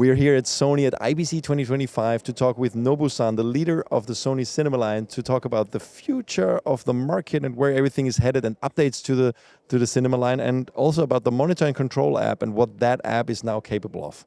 We're here at Sony at IBC 2025 to talk with Nobu-san, the leader of the Sony Cinema Line, to talk about the future of the market and where everything is headed and updates to the Cinema Line, and also about the Monitor Control app and what that app is now capable of.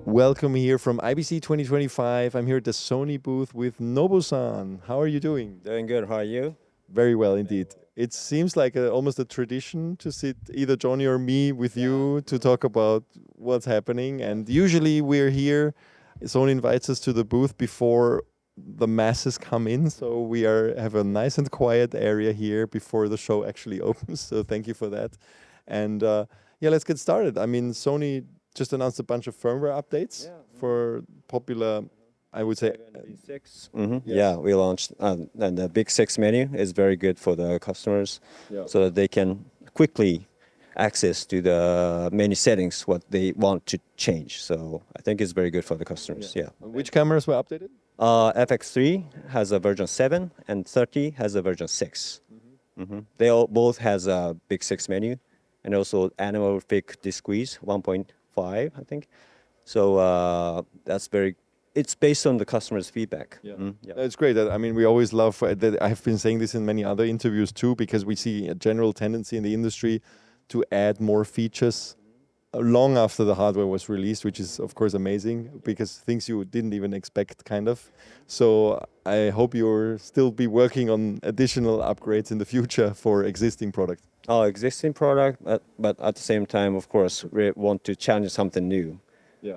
Welcome here from IBC 2025. I'm here at the Sony booth with Nobu-san. How are you doing? Doing good. How are you? Very well indeed. It seems like almost a tradition to sit either Johnny or me with you to talk about what's happening. And usually we're here, Sony invites us to the booth before the masses come in. So we have a nice and quiet area here before the show actually opens. So thank you for that. And yeah, let's get started. I mean, Sony just announced a bunch of firmware updates for popular, I would say. Six. Yeah, we launched, and the Big 6 menu is very good for the customers, so that they can quickly access to the menu settings what they want to change. So I think it's very good for the customers. Yeah. Which cameras were updated? FX3 has a version 7, and 30 has a version 6. They both has a Big 6 menu, and also anamorphic discrete 1.5, I think. So that's very. It's based on the customer's feedback. It's great. I mean, we always love that. I have been saying this in many other interviews too, because we see a general tendency in the industry to add more features long after the hardware was released, which is of course amazing, because things you didn't even expect, kind of. So I hope you'll still be working on additional upgrades in the future for existing products. Existing product, but at the same time, of course, we want to challenge something new.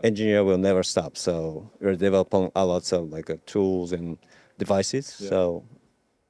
Engineer will never stop, so we're developing a lot of tools and devices. So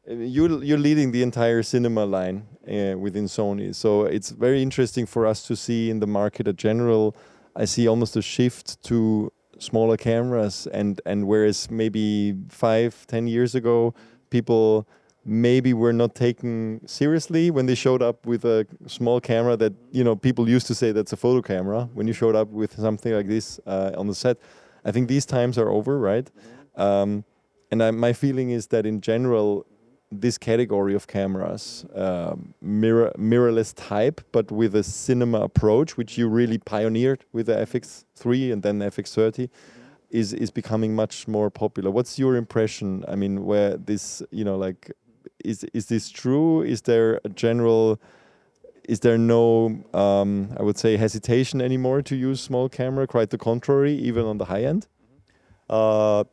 you're leading the entire cinema line within Sony, so it's very interesting for us to see in the market a general. I see almost a shift to smaller cameras, and whereas maybe 5-10 years ago people maybe were not taken seriously when they showed up with a small camera that, you know, people used to say that's a photo camera when you showed up with something like this on the set. I think these times are over, right? My feeling is that in general, this category of cameras, mirrorless type, but with a cinema approach, which you really pioneered with the FX3 and then FX30, is becoming much more popular. What's your impression? I mean, where this, you know, like, is this true? Is there no, I would say, hesitation anymore to use small camera? Quite the contrary, even on the high end?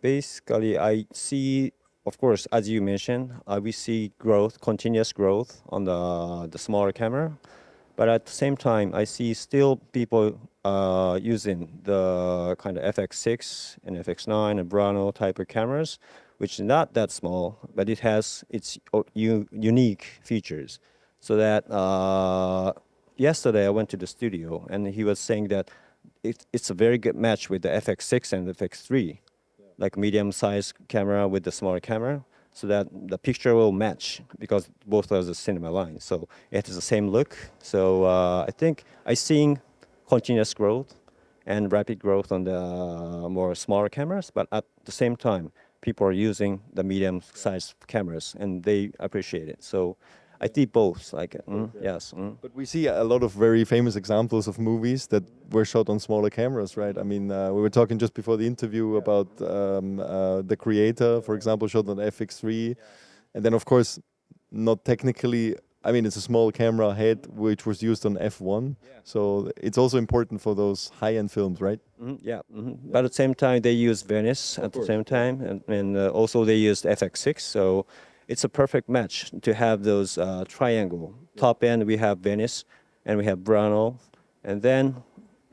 Basically, I see, of course, as you mentioned, we see continuous growth on the smaller camera. But at the same time, I see still people using the kind of FX6 and FX9 and Brano type of cameras, which is not that small, but it has its unique features. So that yesterday I went to the studio, and he was saying that it's a very good match with the FX6 and the FX3, like medium-sized camera with the smaller camera, so that the picture will match, because both are the cinema line. So it has the same look. So I think I'm seeing continuous growth and rapid growth on the more smaller cameras, but at the same time, people are using the medium-sized cameras, and they appreciate it. So I think both, yes. But we see a lot of very famous examples of movies that were shot on smaller cameras, right? I mean, we were talking just before the interview about The Creator, for example, shot on FX3. And then, of course, not technically, I mean, it's a small camera head, which was used on F1. So it's also important for those high-end films, right? But at the same time, they use Venice at the same time, and also they used FX6. So it's a perfect match to have those triangle. Top end, we have Venice, and we have Brano, and then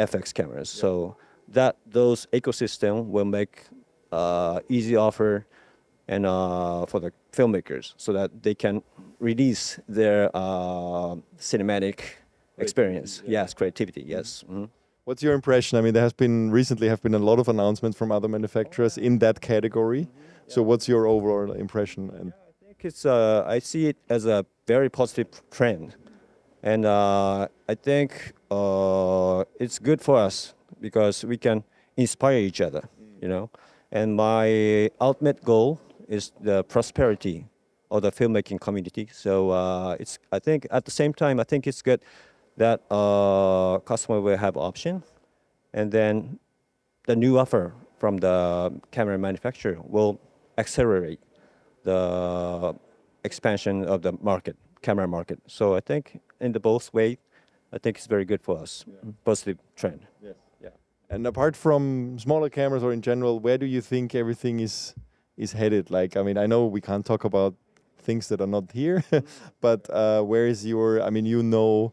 FX cameras. So those ecosystem will make easy offer and for the filmmakers, so that they can release their cinematic experience. Yes, creativity. Yes. What's your impression? I mean, there recently have been a lot of announcements from other manufacturers in that category. So what's your overall impression? I think I see it as a very positive trend, and I think it's good for us because we can inspire each other, you know. And my ultimate goal is the prosperity or the filmmaking community. So it's, I think at the same time, I think it's good that customer will have option, and then the new offer from the camera manufacturer will accelerate the expansion of the market, camera market. So I think in the both way, I think it's very good for us. Positive trend. Yes. Yeah. And apart from smaller cameras or in general, where do you think everything is headed? Like, I mean, I know we can't talk about things that are not here, but where is your? I mean, you know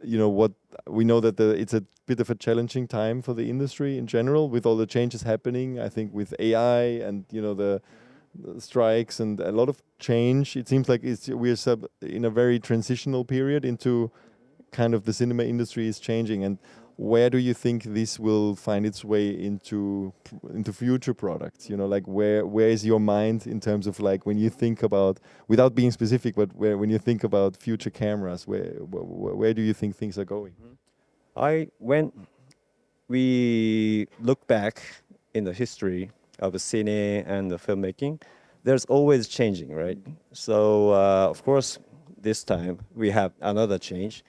what we know that it's a bit of a challenging time for the industry in general with all the changes happening. I think with AI and the strikes and a lot of change. It seems like we're in a very transitional period into kind of the cinema industry is changing. And where do you think this will find its way into future products? Like where is your mind in terms of like when you think about, without being specific, but when you think about future cameras, where do you think things are going? When we look back in the history of the cine and the filmmaking, there's always changing, right? So of course, this time we have another change,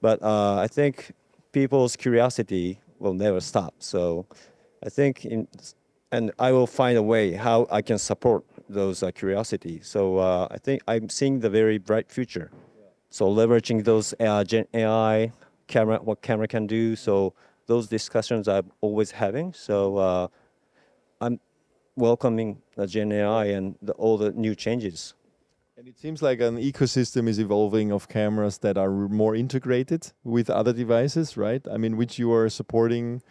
but I think people's curiosity will never stop. So I think and I will find a way how I can support those curiosity. So I think I'm seeing the very bright future. So leveraging those Gen AI camera, what camera can do. So those discussions I'm always having. So I'm welcoming the Gen AI and all the new changes. And it seems like an ecosystem is evolving of cameras that are more integrated with other devices, right? I mean, which you are supporting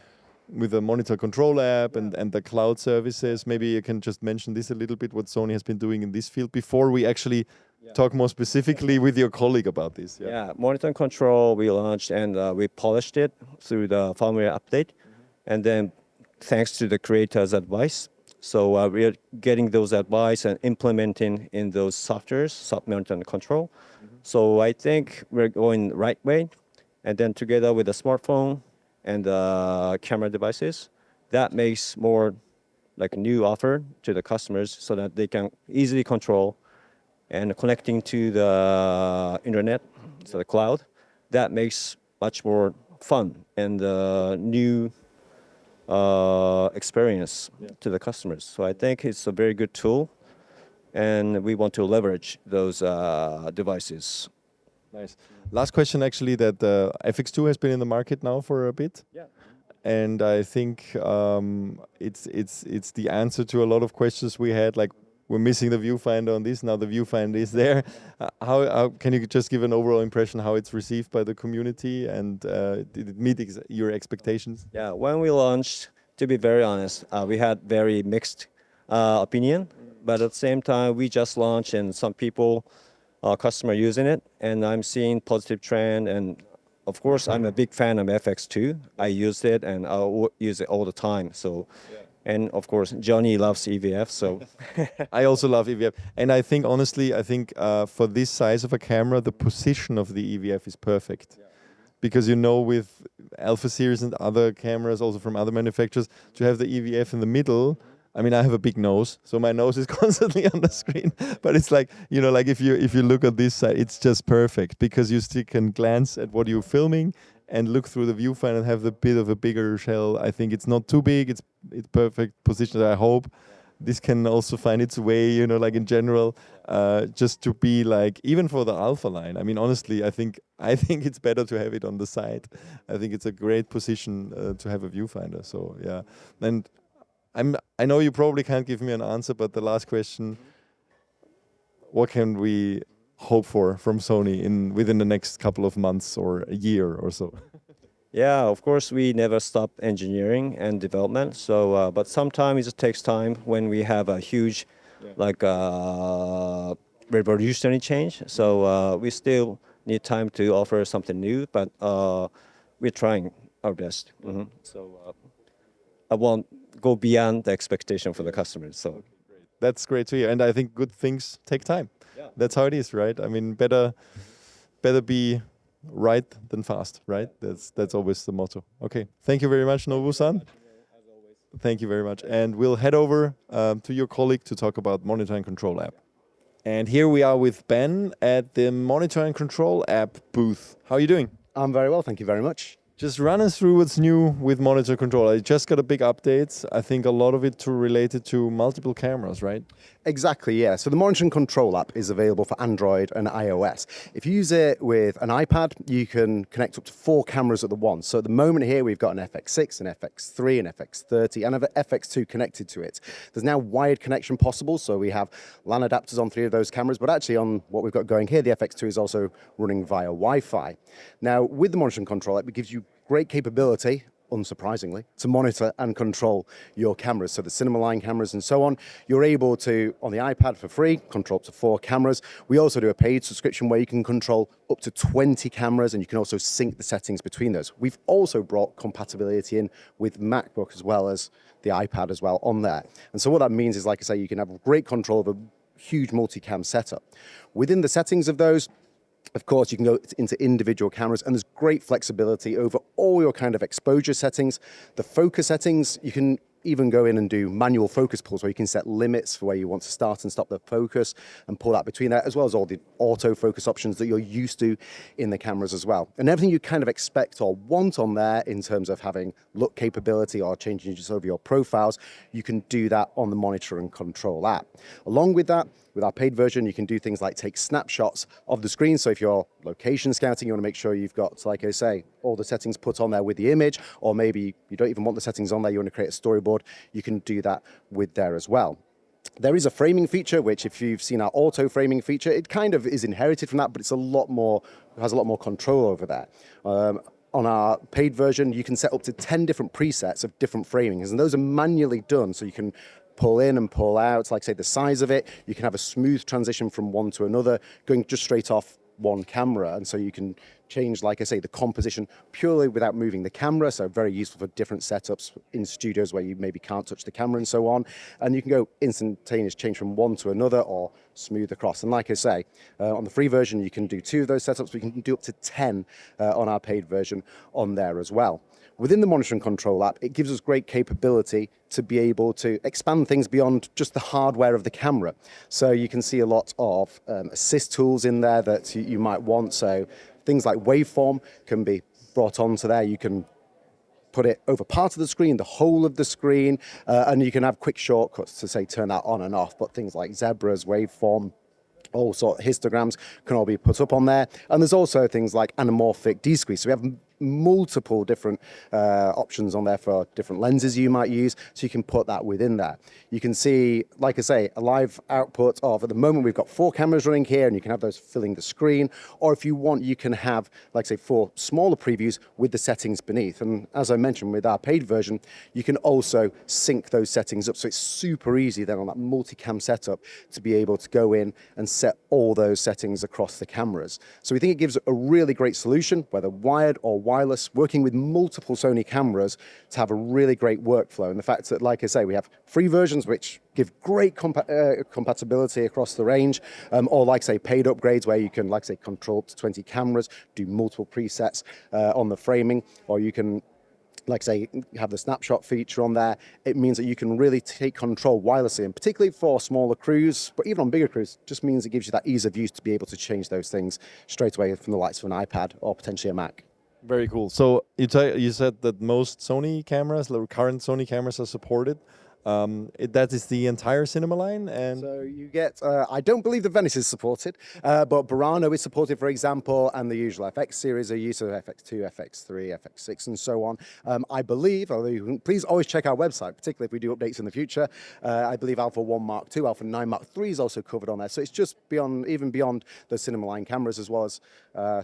with the Monitor Control app and the cloud services. Maybe you can just mention this a little bit, what Sony has been doing in this field before we actually talk more specifically with your colleague about this. Yeah, Monitor Control we launched and we polished it through the firmware update. And then thanks to the creators' advice. So we are getting those advice and implementing in those softwares, Monitor Control. So I think we're going the right way. And then together with the smartphone and camera devices, that makes more like a new offer to the customers so that they can easily control and connecting to the internet, so the cloud. That makes much more fun and new experience to the customers. So I think it's a very good tool, and we want to leverage those devices. Nice. Last question, actually, that FX2 has been in the market now for a bit. Yeah. And I think it's the answer to a lot of questions we had. Like we're missing the viewfinder on this. Now the viewfinder is there. How can you just give an overall impression how it's received by the community, and did it meet your expectations? Yeah. When we launched, to be very honest, we had very mixed opinion. But at the same time, we just launched, and some people, customer using it, and I'm seeing positive trend. And of course, I'm a big fan of FX2. I use it, and I use it all the time. So, and of course, Johnny loves EVF. So, I also love EVF, and I think honestly, for this size of a camera, the position of the EVF is perfect. Because with Alpha series and other cameras, also from other manufacturers, to have the EVF in the middle. I mean, I have a big nose, so my nose is constantly on the screen. But it's like, like if you look at this side, it's just perfect because you still can glance at what you're filming and look through the viewfinder and have a bit of a bigger shell. I think it's not too big. It's perfect position. I hope this can also find its way, like in general, just to be like, even for the Alpha line. I mean, honestly, I think it's better to have it on the side. I think it's a great position to have a viewfinder. So yeah, and I know you probably can't give me an answer, but the last question: what can we hope for from Sony within the next couple of months or a year or so? yeah, of course, we never stop engineering and development. So, but sometimes it takes time when we have a huge, revolutionary change. So we still need time to offer something new, but we're trying our best. So I won't go beyond the expectation for the customers. So That's great to hear, and I think good things take time. Yeah. That's how it is, right? I mean, better be right than fast, right? That's always the motto. Okay, thank you very much, Nobu-san. Thank you very much, and we'll head over to your colleague to talk about Monitor and Control app. And here we are with Ben at the Monitor and Control app booth. How are you doing? I'm very well, thank you very much. Just run us through what's new with Monitor Control. I just got a big update. I think a lot of it related to multiple cameras, right? Exactly, yeah. So the Monitor Control app is available for Android and iOS. If you use it with an iPad, you can connect up to 4 cameras at the once. So at the moment here, we've got an FX6, an FX3, an FX30, and an FX2 connected to it. There's now wired connection possible, so we have LAN adapters on 3 of those cameras, but actually on what we've got going here, the FX2 is also running via Wi-Fi. Now, with the Monitor Control app, it gives you great capability, unsurprisingly, to monitor and control your cameras. So the Cinema Line cameras and so on, you're able to, on the iPad for free, control up to 4 cameras. We also do a paid subscription where you can control up to 20 cameras, and you can also sync the settings between those. We've also brought compatibility in with MacBook as well as the iPad as well on there. And so what that means is, like I say, you can have great control of a huge multicam setup. Within the settings of those, of course, you can go into individual cameras, and there's great flexibility over all your kind of exposure settings. The focus settings, you can even go in and do manual focus pulls where you can set limits for where you want to start and stop the focus and pull that between that, as well as all the autofocus options that you're used to in the cameras as well. And everything you kind of expect or want on there in terms of having look capability or changing just over your profiles, you can do that on the Monitor and Control app. Along with that, with our paid version, you can do things like take snapshots of the screen. So if you're location scouting, you want to make sure you've got, like I say, all the settings put on there with the image, or maybe you don't even want the settings on there, you want to create a storyboard, you can do that with there as well. There is a framing feature, which if you've seen our auto framing feature, it kind of is inherited from that, but it's a lot more, has a lot more control over that. On our paid version, you can set up to 10 different presets of different framings, and those are manually done, so you can pull in and pull out, like say the size of it. You can have a smooth transition from one to another, going just straight off one camera, and so you can change, like I say, the composition purely without moving the camera, so very useful for different setups in studios where you maybe can't touch the camera and so on. And you can go instantaneous change from one to another or smooth across. And like I say, on the free version, you can do 2 of those setups, but you can do up to 10 on our paid version on there as well. Within the Monitor and Control app, it gives us great capability to be able to expand things beyond just the hardware of the camera. So you can see a lot of assist tools in there that you might want. So things like waveform can be brought onto there. You can put it over part of the screen, the whole of the screen, and you can have quick shortcuts to say turn that on and off. But things like zebras, waveform, all sort of histograms can all be put up on there. And there's also things like anamorphic desqueeze. So we have multiple different options on there for different lenses you might use, so you can put that within there. You can see, like I say, a live output of, at the moment we've got 4 cameras running here, and you can have those filling the screen, or if you want, you can have, like say, 4 smaller previews with the settings beneath. And as I mentioned, with our paid version, you can also sync those settings up, so it's super easy then on that multicam setup to be able to go in and set all those settings across the cameras. So we think it gives a really great solution, whether wired or wireless, working with multiple Sony cameras to have a really great workflow. And the fact that, like I say, we have free versions which give great compatibility across the range, or like say paid upgrades where you can, like say, control up to 20 cameras, do multiple presets on the framing, or you can, like say, have the snapshot feature on there. It means that you can really take control wirelessly, and particularly for smaller crews, but even on bigger crews, just means it gives you that ease of use to be able to change those things straight away from the likes of an iPad or potentially a Mac. Very cool. So you said that most Sony cameras, the current Sony cameras, are supported. That is the entire Cinema Line, and so you get, I don't believe the Venice is supported, but Burano is supported, for example, and the usual FX series are used, so FX2, FX3, FX6, and so on. I believe, although you can please always check our website, particularly if we do updates in the future, I believe Alpha 1 Mark II, Alpha 9 Mark III is also covered on there. So it's just beyond, even beyond the Cinema Line cameras, as well as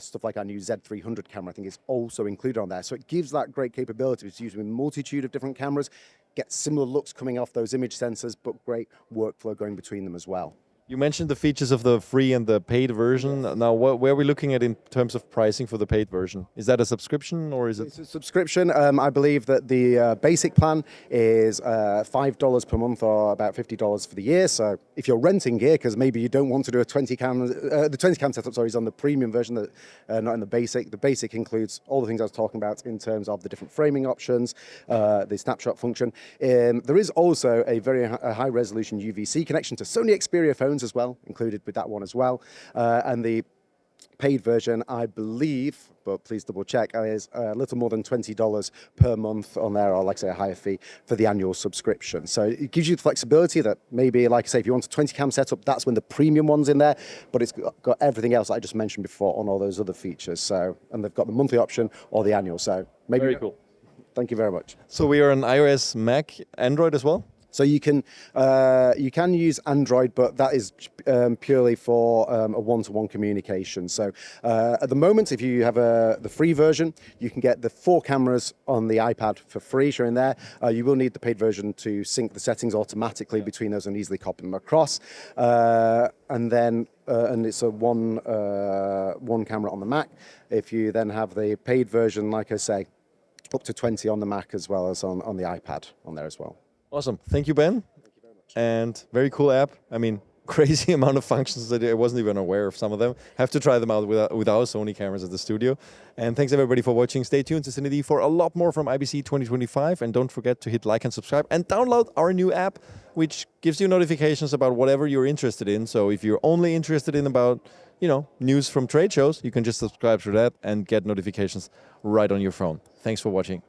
stuff like our new Z300 camera, I think is also included on there. So it gives that great capability. It's used with a multitude of different cameras, get similar looks coming off those image sensors, but great workflow going between them as well. You mentioned the features of the free and the paid version. Yes. Now, where are we looking at in terms of pricing for the paid version? Is that a subscription or is it? It's a subscription. I believe that the basic plan is $5 per month or about $50 for the year. So if you're renting gear, because maybe you don't want to do a 20 cam, the 20 cam setup, sorry, is on the premium version, that not in the basic. The basic includes all the things I was talking about in terms of the different framing options, the snapshot function. There is also a very high resolution UVC connection to Sony Xperia phones. headphones as well, included with that one as well. And the paid version, I believe, but please double check, is a little more than $20 per month on there, or like I say, a higher fee for the annual subscription. So it gives you the flexibility that maybe, like I say, if you want a 20 cam setup, that's when the premium one's in there, but it's got everything else that I just mentioned before on all those other features. So, and they've got the monthly option or the annual. So maybe. Very cool. Thank you very much. So we are on iOS, Mac, Android as well? So you can use Android, but that is purely for a one-to-one communication. So at the moment, if you have the free version, you can get the 4 cameras on the iPad for free, showing there. You will need the paid version to sync the settings automatically between those and easily copy them across. And it's a one camera on the Mac. If you then have the paid version, like I say, up to 20 on the Mac as well as on the iPad on there as well. Awesome. Thank you, Ben. Thank you very much. And very cool app. I mean, crazy amount of functions that I wasn't even aware of some of them. Have to try them out with our Sony cameras at the studio. And thanks everybody for watching. Stay tuned to CineD for a lot more from IBC 2025. And don't forget to hit like and subscribe and download our new app, which gives you notifications about whatever you're interested in. So if you're only interested in about, news from trade shows, you can just subscribe to that and get notifications right on your phone. Thanks for watching.